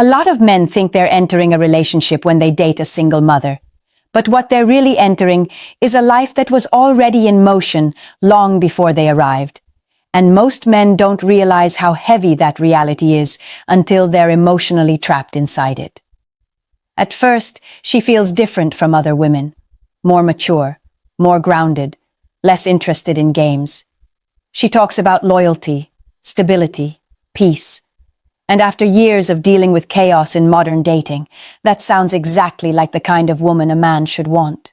A lot of men think they're entering a relationship when they date a single mother. But what they're really entering is a life that was already in motion long before they arrived. And most men don't realize how heavy that reality is until they're emotionally trapped inside it. At first, she feels different from other women. More mature, more grounded, less interested in games. She talks about loyalty, stability, peace. And after years of dealing with chaos in modern dating, that sounds exactly like the kind of woman a man should want.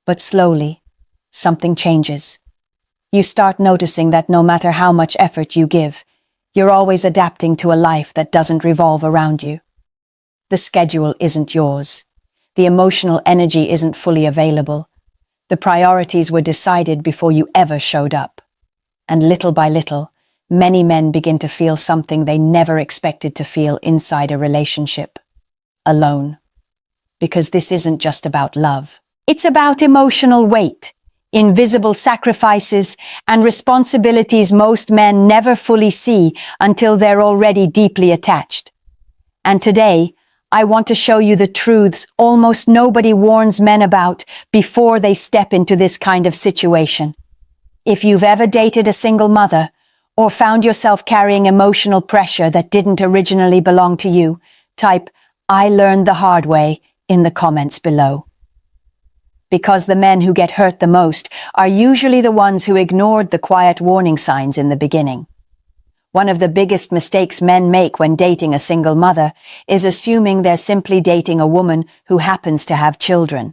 But slowly, something changes. You start noticing that no matter how much effort you give, you're always adapting to a life that doesn't revolve around you. The schedule isn't yours. The emotional energy isn't fully available. The priorities were decided before you ever showed up. And little by little, many men begin to feel something they never expected to feel inside a relationship. Alone. Because this isn't just about love. It's about emotional weight, invisible sacrifices, and responsibilities most men never fully see until they're already deeply attached. And today, I want to show you the truths almost nobody warns men about before they step into this kind of situation. If you've ever dated a single mother, or found yourself carrying emotional pressure that didn't originally belong to you, type, "I learned the hard way," in the comments below. Because the men who get hurt the most are usually the ones who ignored the quiet warning signs in the beginning. One of the biggest mistakes men make when dating a single mother is assuming they're simply dating a woman who happens to have children.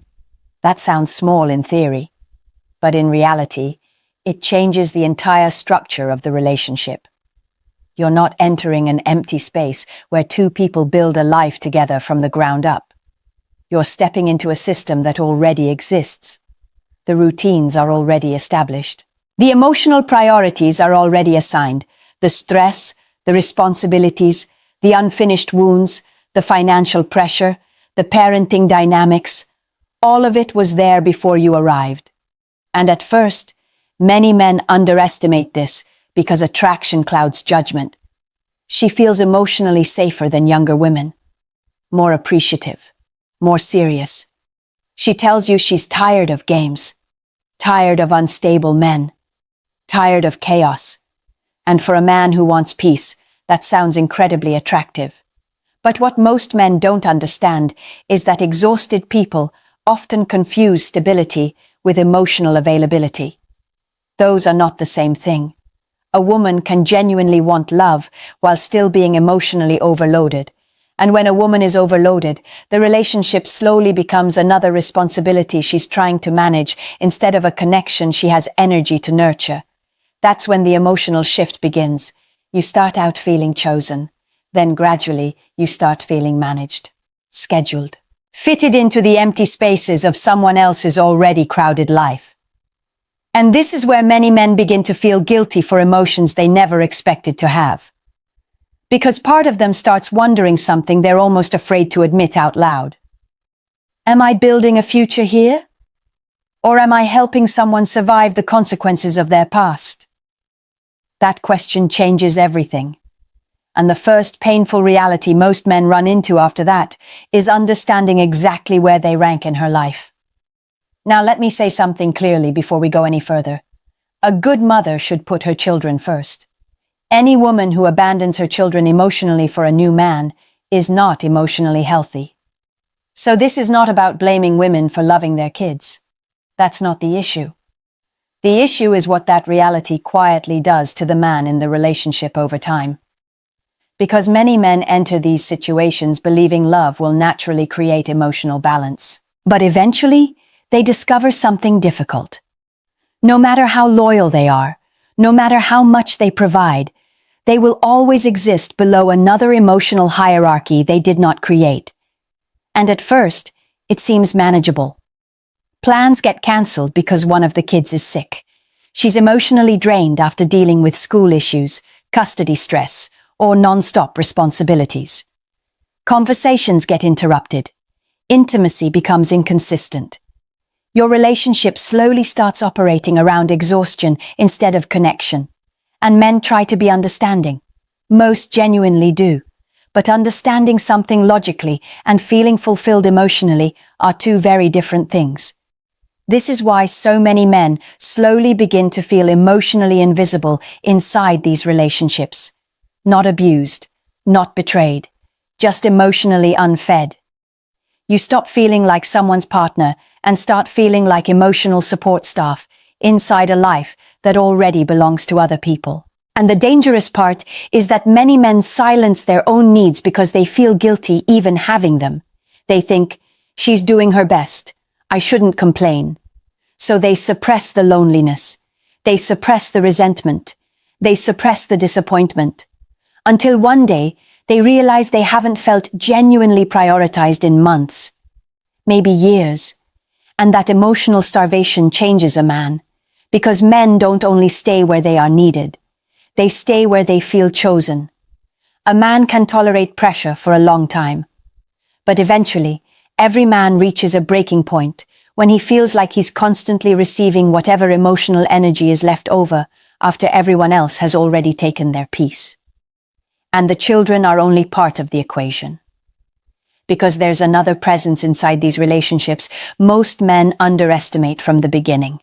That sounds small in theory, but in reality, it changes the entire structure of the relationship. You're not entering an empty space where two people build a life together from the ground up. You're stepping into a system that already exists. The routines are already established. The emotional priorities are already assigned. The stress, the responsibilities, the unfinished wounds, the financial pressure, the parenting dynamics, all of it was there before you arrived. And at first, many men underestimate this because attraction clouds judgment. She feels emotionally safer than younger women, more appreciative, more serious. She tells you she's tired of games, tired of unstable men, tired of chaos. And for a man who wants peace, that sounds incredibly attractive. But what most men don't understand is that exhausted people often confuse stability with emotional availability. Those are not the same thing. A woman can genuinely want love while still being emotionally overloaded. And when a woman is overloaded, the relationship slowly becomes another responsibility she's trying to manage instead of a connection she has energy to nurture. That's when the emotional shift begins. You start out feeling chosen. Then gradually, you start feeling managed, scheduled, fitted into the empty spaces of someone else's already crowded life. And this is where many men begin to feel guilty for emotions they never expected to have. Because part of them starts wondering something they're almost afraid to admit out loud. Am I building a future here? Or am I helping someone survive the consequences of their past? That question changes everything. And the first painful reality most men run into after that is understanding exactly where they rank in her life. Now let me say something clearly before we go any further. A good mother should put her children first. Any woman who abandons her children emotionally for a new man is not emotionally healthy. So this is not about blaming women for loving their kids. That's not the issue. The issue is what that reality quietly does to the man in the relationship over time. Because many men enter these situations believing love will naturally create emotional balance. But eventually, they discover something difficult. No matter how loyal they are, no matter how much they provide, they will always exist below another emotional hierarchy they did not create. And at first, it seems manageable. Plans get cancelled because one of the kids is sick. She's emotionally drained after dealing with school issues, custody stress, or non-stop responsibilities. Conversations get interrupted. Intimacy becomes inconsistent. Your relationship slowly starts operating around exhaustion instead of connection. And men try to be understanding. Most genuinely do. But understanding something logically and feeling fulfilled emotionally are two very different things. This is why so many men slowly begin to feel emotionally invisible inside these relationships. Not abused, not betrayed, just emotionally unfed. You stop feeling like someone's partner and start feeling like emotional support staff inside a life that already belongs to other people. And the dangerous part is that many men silence their own needs because they feel guilty even having them. They think, she's doing her best, I shouldn't complain. So they suppress the loneliness, they suppress the resentment, they suppress the disappointment. Until one day, they realize they haven't felt genuinely prioritized in months, maybe years. And that emotional starvation changes a man, because men don't only stay where they are needed, they stay where they feel chosen. A man can tolerate pressure for a long time, but eventually, every man reaches a breaking point when he feels like he's constantly receiving whatever emotional energy is left over after everyone else has already taken their piece. And the children are only part of the equation. Because there's another presence inside these relationships most men underestimate from the beginning.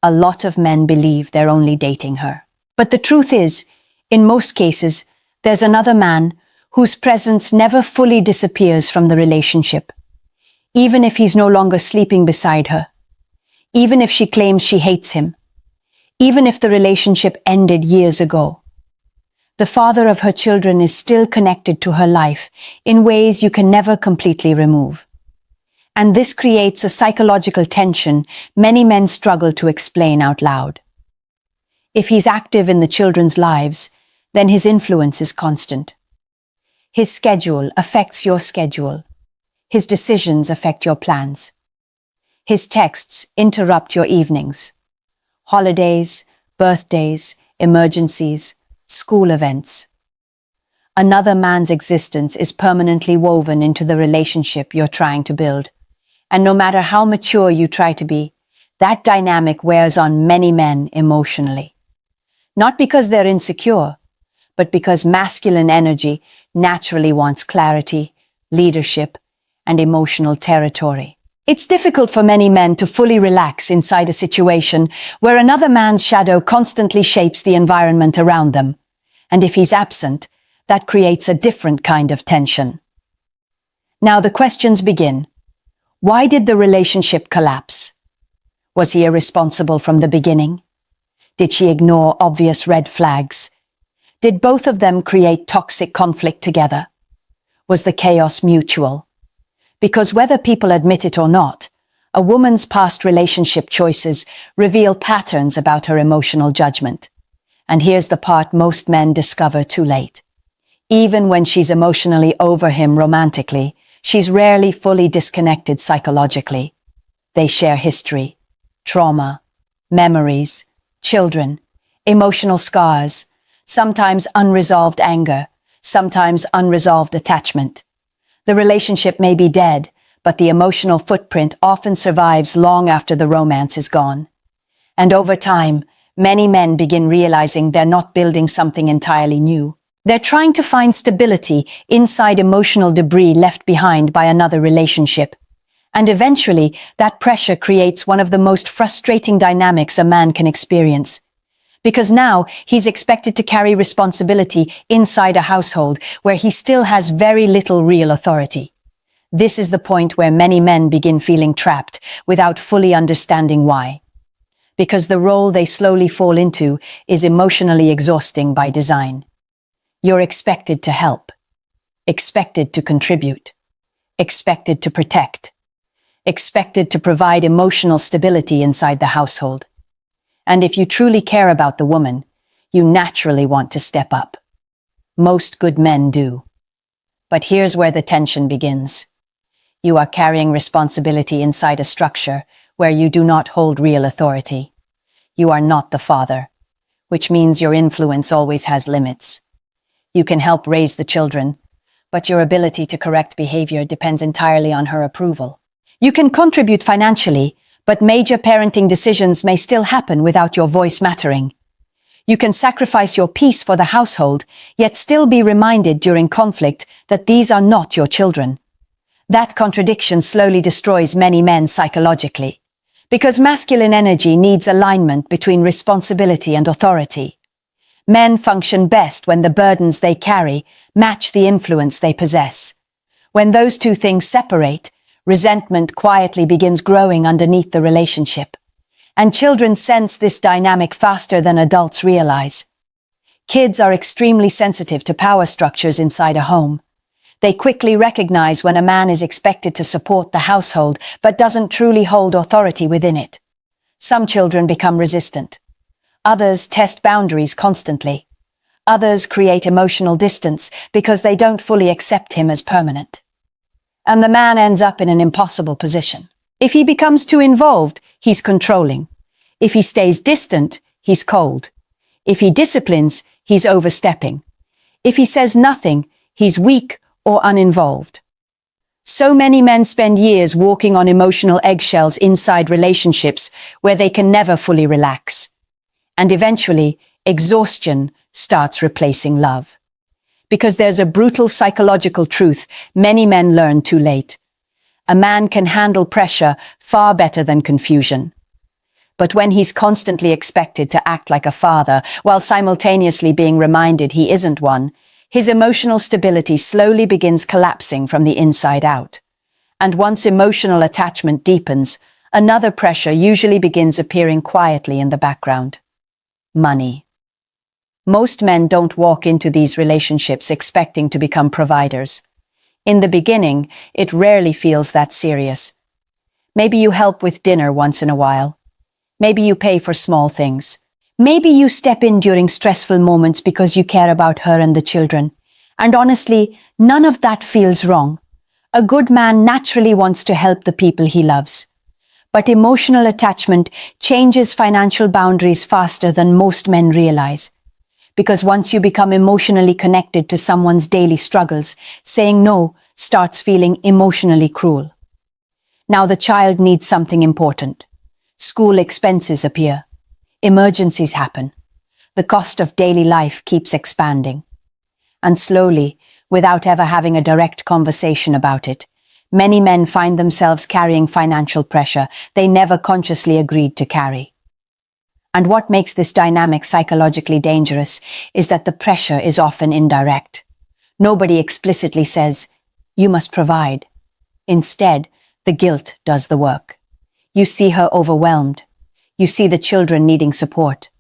A lot of men believe they're only dating her. But the truth is, in most cases, there's another man whose presence never fully disappears from the relationship. Even if he's no longer sleeping beside her, even if she claims she hates him, even if the relationship ended years ago. The father of her children is still connected to her life in ways you can never completely remove. And this creates a psychological tension many men struggle to explain out loud. If he's active in the children's lives, then his influence is constant. His schedule affects your schedule. His decisions affect your plans. His texts interrupt your evenings. Holidays, birthdays, emergencies, school events. Another man's existence is permanently woven into the relationship you're trying to build. And no matter how mature you try to be, that dynamic wears on many men emotionally. Not because they're insecure, but because masculine energy naturally wants clarity, leadership, and emotional territory. It's difficult for many men to fully relax inside a situation where another man's shadow constantly shapes the environment around them. And if he's absent, that creates a different kind of tension. Now the questions begin. Why did the relationship collapse? Was he irresponsible from the beginning? Did she ignore obvious red flags? Did both of them create toxic conflict together? Was the chaos mutual? Because whether people admit it or not, a woman's past relationship choices reveal patterns about her emotional judgment. And here's the part most men discover too late. Even when she's emotionally over him romantically, she's rarely fully disconnected psychologically. They share history, trauma, memories, children, emotional scars, sometimes unresolved anger, sometimes unresolved attachment. The relationship may be dead, but the emotional footprint often survives long after the romance is gone. And over time, many men begin realizing they're not building something entirely new. They're trying to find stability inside emotional debris left behind by another relationship. And eventually, that pressure creates one of the most frustrating dynamics a man can experience. Because now he's expected to carry responsibility inside a household where he still has very little real authority. This is the point where many men begin feeling trapped without fully understanding why. Because the role they slowly fall into is emotionally exhausting by design. You're expected to help, expected to contribute, expected to protect, expected to provide emotional stability inside the household. And if you truly care about the woman, you naturally want to step up. Most good men do. But here's where the tension begins. You are carrying responsibility inside a structure where you do not hold real authority. You are not the father, which means your influence always has limits. You can help raise the children, but your ability to correct behavior depends entirely on her approval. You can contribute financially, but major parenting decisions may still happen without your voice mattering. You can sacrifice your peace for the household, yet still be reminded during conflict that these are not your children. That contradiction slowly destroys many men psychologically, because masculine energy needs alignment between responsibility and authority. Men function best when the burdens they carry match the influence they possess. When those two things separate, resentment quietly begins growing underneath the relationship. And children sense this dynamic faster than adults realize. Kids are extremely sensitive to power structures inside a home. They quickly recognize when a man is expected to support the household but doesn't truly hold authority within it. Some children become resistant. Others test boundaries constantly. Others create emotional distance because they don't fully accept him as permanent. And the man ends up in an impossible position. If he becomes too involved, he's controlling. If he stays distant, he's cold. If he disciplines, he's overstepping. If he says nothing, he's weak or uninvolved. So many men spend years walking on emotional eggshells inside relationships where they can never fully relax. And eventually, exhaustion starts replacing love. Because there's a brutal psychological truth many men learn too late. A man can handle pressure far better than confusion. But when he's constantly expected to act like a father while simultaneously being reminded he isn't one, his emotional stability slowly begins collapsing from the inside out. And once emotional attachment deepens, another pressure usually begins appearing quietly in the background. Money. Most men don't walk into these relationships expecting to become providers. In the beginning, it rarely feels that serious. Maybe you help with dinner once in a while. Maybe you pay for small things. Maybe you step in during stressful moments because you care about her and the children. And honestly, none of that feels wrong. A good man naturally wants to help the people he loves. But emotional attachment changes financial boundaries faster than most men realize. Because once you become emotionally connected to someone's daily struggles, saying no starts feeling emotionally cruel. Now the child needs something important. School expenses appear. Emergencies happen. The cost of daily life keeps expanding. And slowly, without ever having a direct conversation about it, many men find themselves carrying financial pressure they never consciously agreed to carry. And what makes this dynamic psychologically dangerous is that the pressure is often indirect. Nobody explicitly says, "You must provide." Instead, the guilt does the work. You see her overwhelmed. You see the children needing support.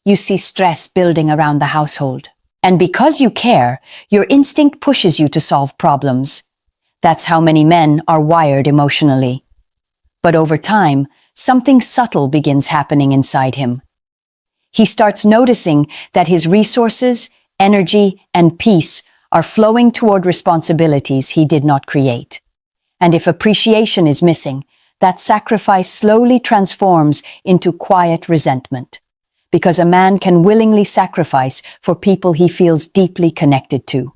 You see stress building around the household. And because you care, your instinct pushes you to solve problems. That's how many men are wired emotionally. But over time, something subtle begins happening inside him. He starts noticing that his resources, energy, and peace are flowing toward responsibilities he did not create. And if appreciation is missing, that sacrifice slowly transforms into quiet resentment. Because a man can willingly sacrifice for people he feels deeply connected to.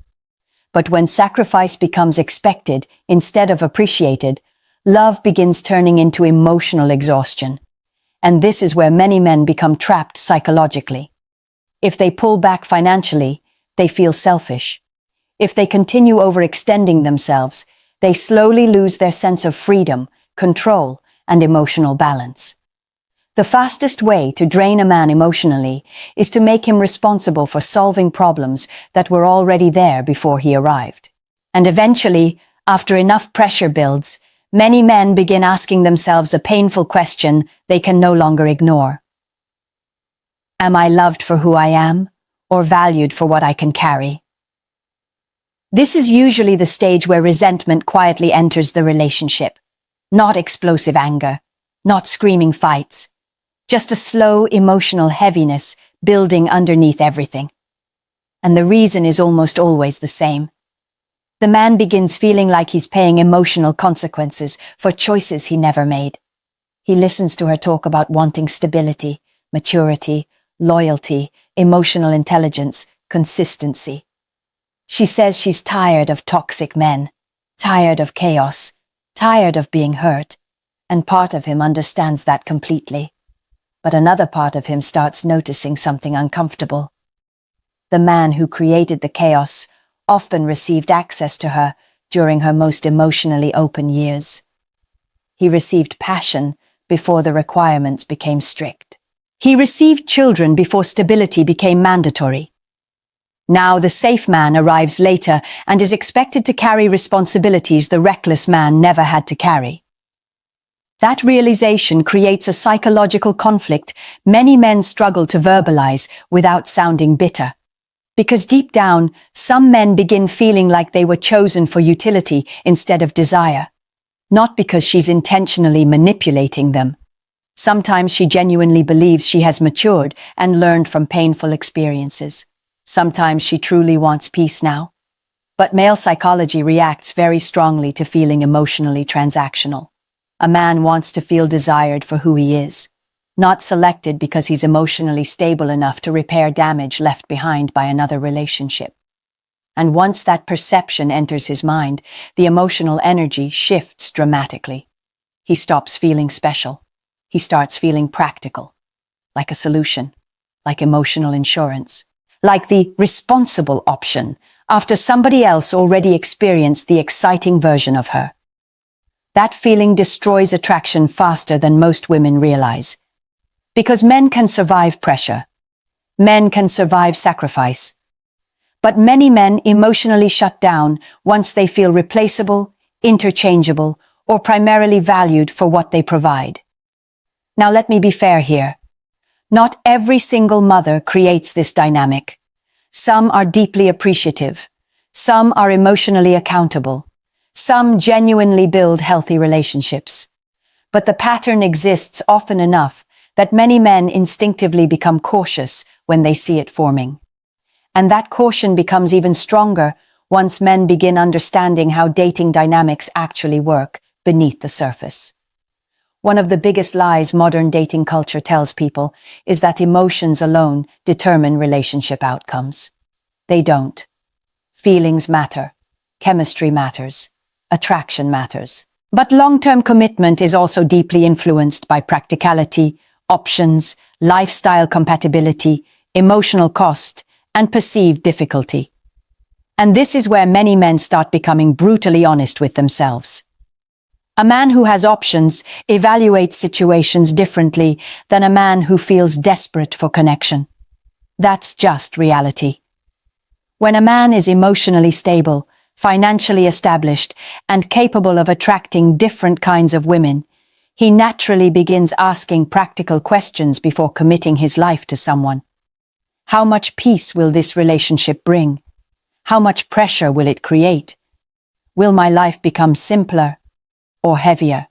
But when sacrifice becomes expected instead of appreciated, love begins turning into emotional exhaustion. And this is where many men become trapped psychologically. If they pull back financially, they feel selfish. If they continue overextending themselves, they slowly lose their sense of freedom, control, and emotional balance. The fastest way to drain a man emotionally is to make him responsible for solving problems that were already there before he arrived. And eventually, after enough pressure builds, many men begin asking themselves a painful question they can no longer ignore. Am I loved for who I am, or valued for what I can carry? This is usually the stage where resentment quietly enters the relationship. Not explosive anger, not screaming fights, just a slow emotional heaviness building underneath everything. And the reason is almost always the same. The man begins feeling like he's paying emotional consequences for choices he never made. He listens to her talk about wanting stability, maturity, loyalty, emotional intelligence, consistency. She says she's tired of toxic men, tired of chaos, tired of being hurt, and part of him understands that completely. But another part of him starts noticing something uncomfortable. The man who created the chaos often received access to her during her most emotionally open years. He received passion before the requirements became strict. He received children before stability became mandatory. Now the safe man arrives later and is expected to carry responsibilities the reckless man never had to carry. That realization creates a psychological conflict many men struggle to verbalize without sounding bitter. Because deep down, some men begin feeling like they were chosen for utility instead of desire. Not because she's intentionally manipulating them. Sometimes she genuinely believes she has matured and learned from painful experiences. Sometimes she truly wants peace now. But male psychology reacts very strongly to feeling emotionally transactional. A man wants to feel desired for who he is, not selected because he's emotionally stable enough to repair damage left behind by another relationship. And once that perception enters his mind, the emotional energy shifts dramatically. He stops feeling special. He starts feeling practical, like a solution, like emotional insurance, like the responsible option after somebody else already experienced the exciting version of her. That feeling destroys attraction faster than most women realize. Because men can survive pressure. Men can survive sacrifice. But many men emotionally shut down once they feel replaceable, interchangeable, or primarily valued for what they provide. Now let me be fair here. Not every single mother creates this dynamic. Some are deeply appreciative. Some are emotionally accountable. Some genuinely build healthy relationships. But the pattern exists often enough that many men instinctively become cautious when they see it forming. And that caution becomes even stronger once men begin understanding how dating dynamics actually work beneath the surface. One of the biggest lies modern dating culture tells people is that emotions alone determine relationship outcomes. They don't. Feelings matter. Chemistry matters. Attraction matters. But long-term commitment is also deeply influenced by practicality, options, lifestyle compatibility, emotional cost, and perceived difficulty. And this is where many men start becoming brutally honest with themselves. A man who has options evaluates situations differently than a man who feels desperate for connection. That's just reality. When a man is emotionally stable, financially established, and capable of attracting different kinds of women, he naturally begins asking practical questions before committing his life to someone. How much peace will this relationship bring? How much pressure will it create? Will my life become simpler or heavier?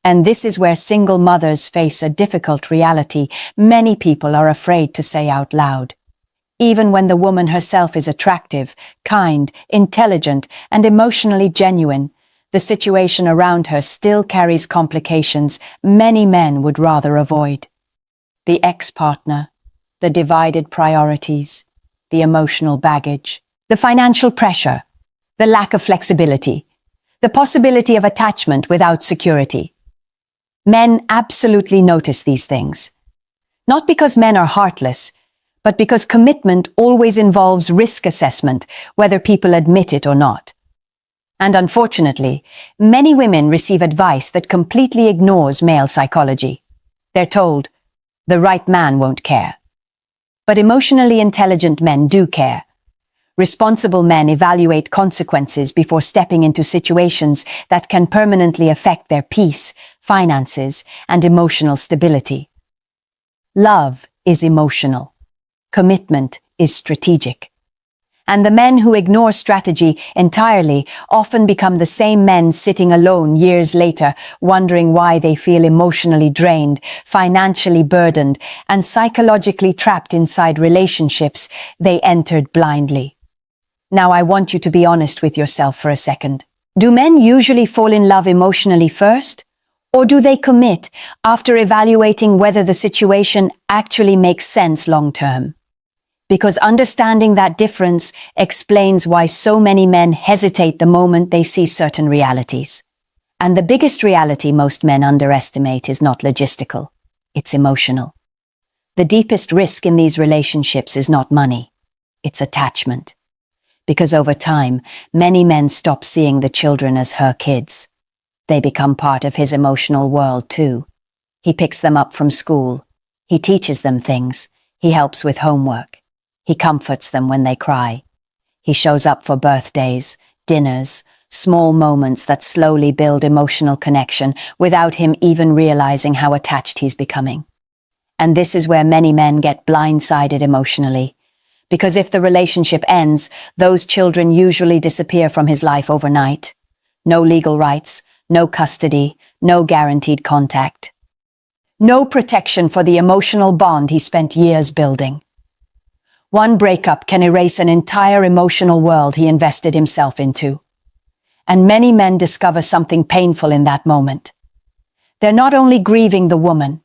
And this is where single mothers face a difficult reality many people are afraid to say out loud. Even when the woman herself is attractive, kind, intelligent, and emotionally genuine, the situation around her still carries complications many men would rather avoid. The ex-partner, the divided priorities, the emotional baggage, the financial pressure, the lack of flexibility, the possibility of attachment without security. Men absolutely notice these things. Not because men are heartless, but because commitment always involves risk assessment, whether people admit it or not. And unfortunately, many women receive advice that completely ignores male psychology. They're told, the right man won't care. But emotionally intelligent men do care. Responsible men evaluate consequences before stepping into situations that can permanently affect their peace, finances, and emotional stability. Love is emotional. Commitment is strategic. And the men who ignore strategy entirely often become the same men sitting alone years later, wondering why they feel emotionally drained, financially burdened, and psychologically trapped inside relationships they entered blindly. Now I want you to be honest with yourself for a second. Do men usually fall in love emotionally first? Or do they commit after evaluating whether the situation actually makes sense long term? Because understanding that difference explains why so many men hesitate the moment they see certain realities. And the biggest reality most men underestimate is not logistical. it's emotional. The deepest risk in these relationships is not money, it's attachment. Because over time, many men stop seeing the children as her kids. They become part of his emotional world too. He picks them up from school. He teaches them things. He helps with homework. He comforts them when they cry. He shows up for birthdays, dinners, small moments that slowly build emotional connection without him even realizing how attached he's becoming. And this is where many men get blindsided emotionally. Because if the relationship ends, those children usually disappear from his life overnight. No legal rights, no custody, no guaranteed contact. No protection for the emotional bond he spent years building. One breakup can erase an entire emotional world he invested himself into. And many men discover something painful in that moment. They're not only grieving the woman,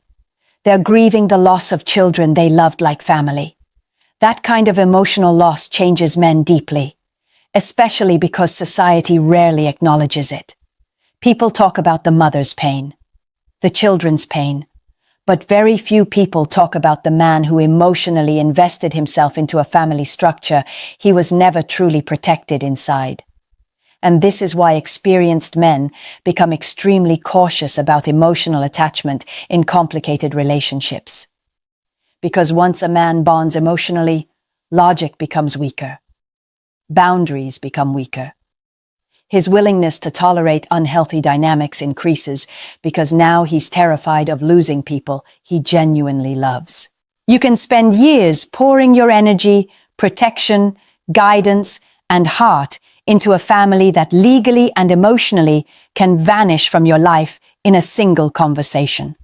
they're grieving the loss of children they loved like family. That kind of emotional loss changes men deeply, especially because society rarely acknowledges it. People talk about the mother's pain, the children's pain, but very few people talk about the man who emotionally invested himself into a family structure he was never truly protected inside. And this is why experienced men become extremely cautious about emotional attachment in complicated relationships. Because once a man bonds emotionally, logic becomes weaker. Boundaries become weaker. His willingness to tolerate unhealthy dynamics increases because now he's terrified of losing people he genuinely loves. You can spend years pouring your energy, protection, guidance, and heart into a family that legally and emotionally can vanish from your life in a single conversation.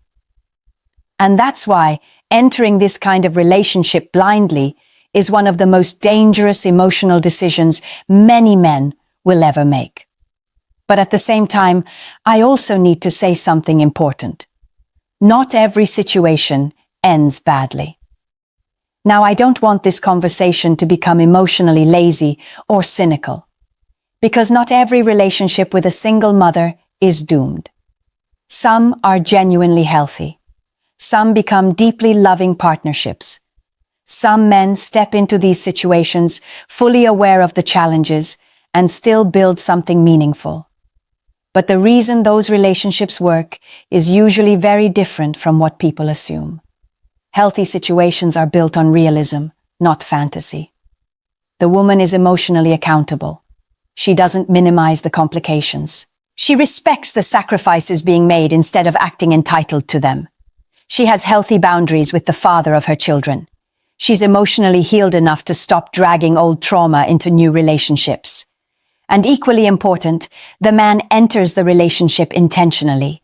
And that's why entering this kind of relationship blindly is one of the most dangerous emotional decisions many men will ever make. But at the same time, I also need to say something important. Not every situation ends badly. Now, I don't want this conversation to become emotionally lazy or cynical, because not every relationship with a single mother is doomed. Some are genuinely healthy. Some become deeply loving partnerships. Some men step into these situations fully aware of the challenges and still build something meaningful. But the reason those relationships work is usually very different from what people assume. Healthy situations are built on realism, not fantasy. The woman is emotionally accountable. She doesn't minimize the complications. She respects the sacrifices being made instead of acting entitled to them. She has healthy boundaries with the father of her children. She's emotionally healed enough to stop dragging old trauma into new relationships. And equally important, the man enters the relationship intentionally.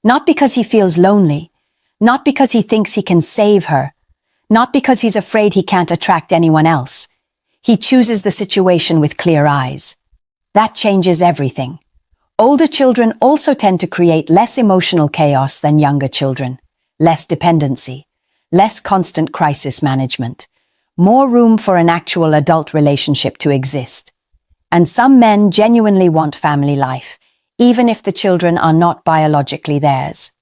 Not because he feels lonely, not because he thinks he can save her, not because he's afraid he can't attract anyone else. He chooses the situation with clear eyes. That changes everything. Older children also tend to create less emotional chaos than younger children. Less dependency, less constant crisis management, more room for an actual adult relationship to exist. And some men genuinely want family life, even if the children are not biologically theirs.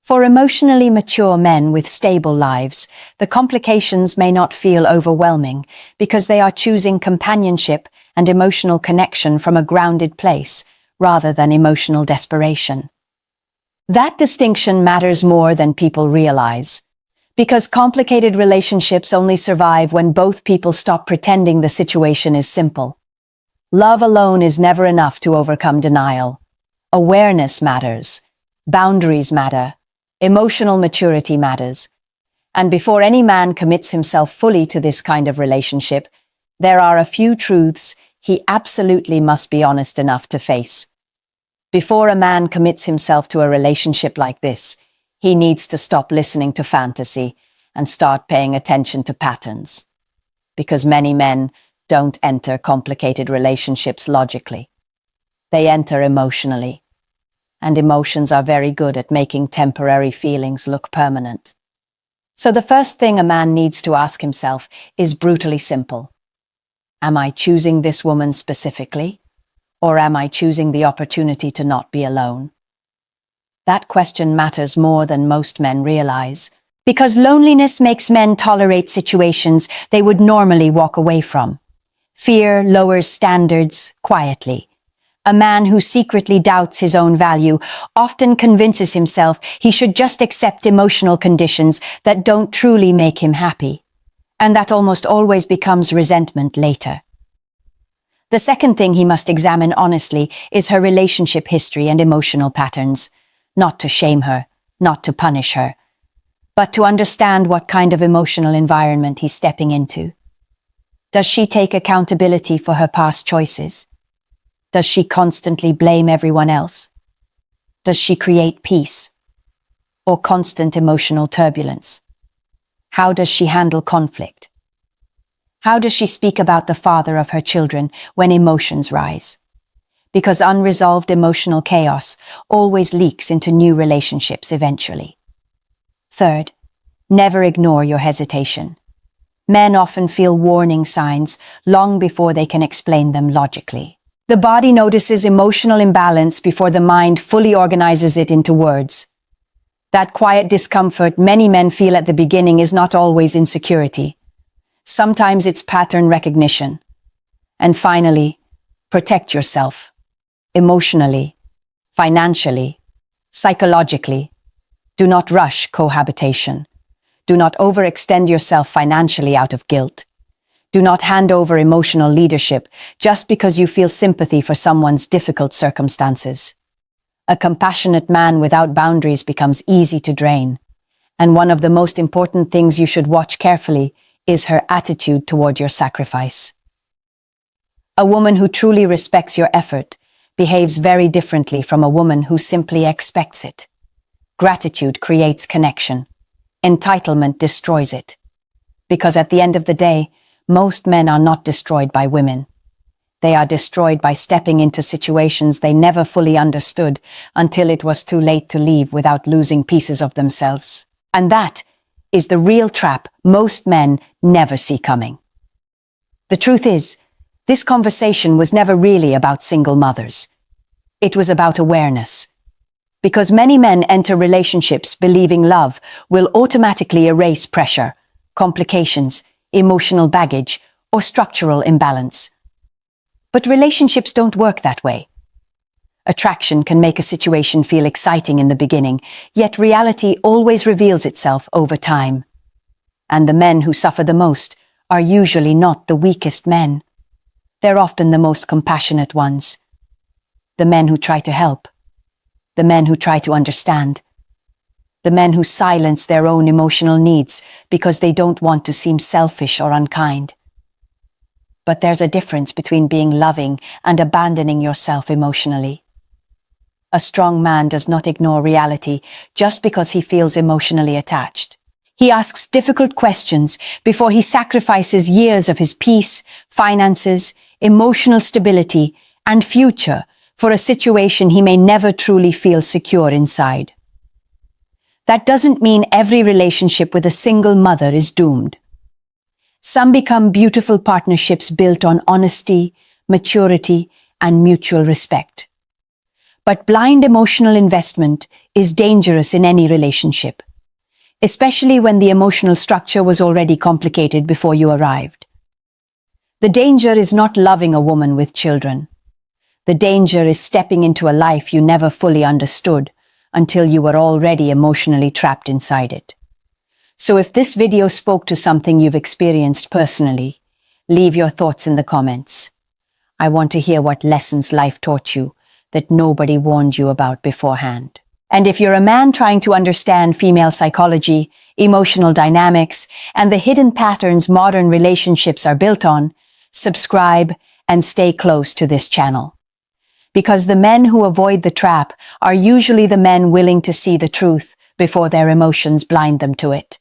For emotionally mature men with stable lives, the complications may not feel overwhelming because they are choosing companionship and emotional connection from a grounded place rather than emotional desperation. That distinction matters more than people realize, because complicated relationships only survive when both people stop pretending the situation is simple. Love alone is never enough to overcome denial. Awareness matters. Boundaries matter. Emotional maturity matters. And before any man commits himself fully to this kind of relationship, there are a few truths he absolutely must be honest enough to face. Before a man commits himself to a relationship like this, he needs to stop listening to fantasy and start paying attention to patterns. Because many men don't enter complicated relationships logically. They enter emotionally. And emotions are very good at making temporary feelings look permanent. So the first thing a man needs to ask himself is brutally simple. Am I choosing this woman specifically? Or am I choosing the opportunity to not be alone? That question matters more than most men realize. Because loneliness makes men tolerate situations they would normally walk away from. Fear lowers standards quietly. A man who secretly doubts his own value often convinces himself he should just accept emotional conditions that don't truly make him happy. And that almost always becomes resentment later. The second thing he must examine honestly is her relationship history and emotional patterns. Not to shame her, not to punish her, but to understand what kind of emotional environment he's stepping into. Does she take accountability for her past choices? Does she constantly blame everyone else? Does she create peace or constant emotional turbulence? How does she handle conflict? How does she speak about the father of her children when emotions rise? Because unresolved emotional chaos always leaks into new relationships eventually. Third, never ignore your hesitation. Men often feel warning signs long before they can explain them logically. The body notices emotional imbalance before the mind fully organizes it into words. That quiet discomfort many men feel at the beginning is not always insecurity. Sometimes it's pattern recognition. And finally, protect yourself. Emotionally, financially, psychologically. Do not rush cohabitation. Do not overextend yourself financially out of guilt. Do not hand over emotional leadership just because you feel sympathy for someone's difficult circumstances. A compassionate man without boundaries becomes easy to drain. And one of the most important things you should watch carefully is her attitude toward your sacrifice. A woman who truly respects your effort behaves very differently from a woman who simply expects it. Gratitude creates connection. Entitlement destroys it. Because at the end of the day, most men are not destroyed by women. They are destroyed by stepping into situations they never fully understood until it was too late to leave without losing pieces of themselves. And that is the real trap most men never see coming. The truth is, this conversation was never really about single mothers. It was about awareness. Because many men enter relationships believing love will automatically erase pressure, complications, emotional baggage, or structural imbalance. But relationships don't work that way. Attraction can make a situation feel exciting in the beginning, yet reality always reveals itself over time. And the men who suffer the most are usually not the weakest men. They're often the most compassionate ones. The men who try to help. The men who try to understand. The men who silence their own emotional needs because they don't want to seem selfish or unkind. But there's a difference between being loving and abandoning yourself emotionally. A strong man does not ignore reality just because he feels emotionally attached. He asks difficult questions before he sacrifices years of his peace, finances, emotional stability, and future for a situation he may never truly feel secure inside. That doesn't mean every relationship with a single mother is doomed. Some become beautiful partnerships built on honesty, maturity, and mutual respect. But blind emotional investment is dangerous in any relationship, especially when the emotional structure was already complicated before you arrived. The danger is not loving a woman with children. The danger is stepping into a life you never fully understood until you were already emotionally trapped inside it. So if this video spoke to something you've experienced personally, leave your thoughts in the comments. I want to hear what lessons life taught you that nobody warned you about beforehand. And if you're a man trying to understand female psychology, emotional dynamics, and the hidden patterns modern relationships are built on, subscribe and stay close to this channel. Because the men who avoid the trap are usually the men willing to see the truth before their emotions blind them to it.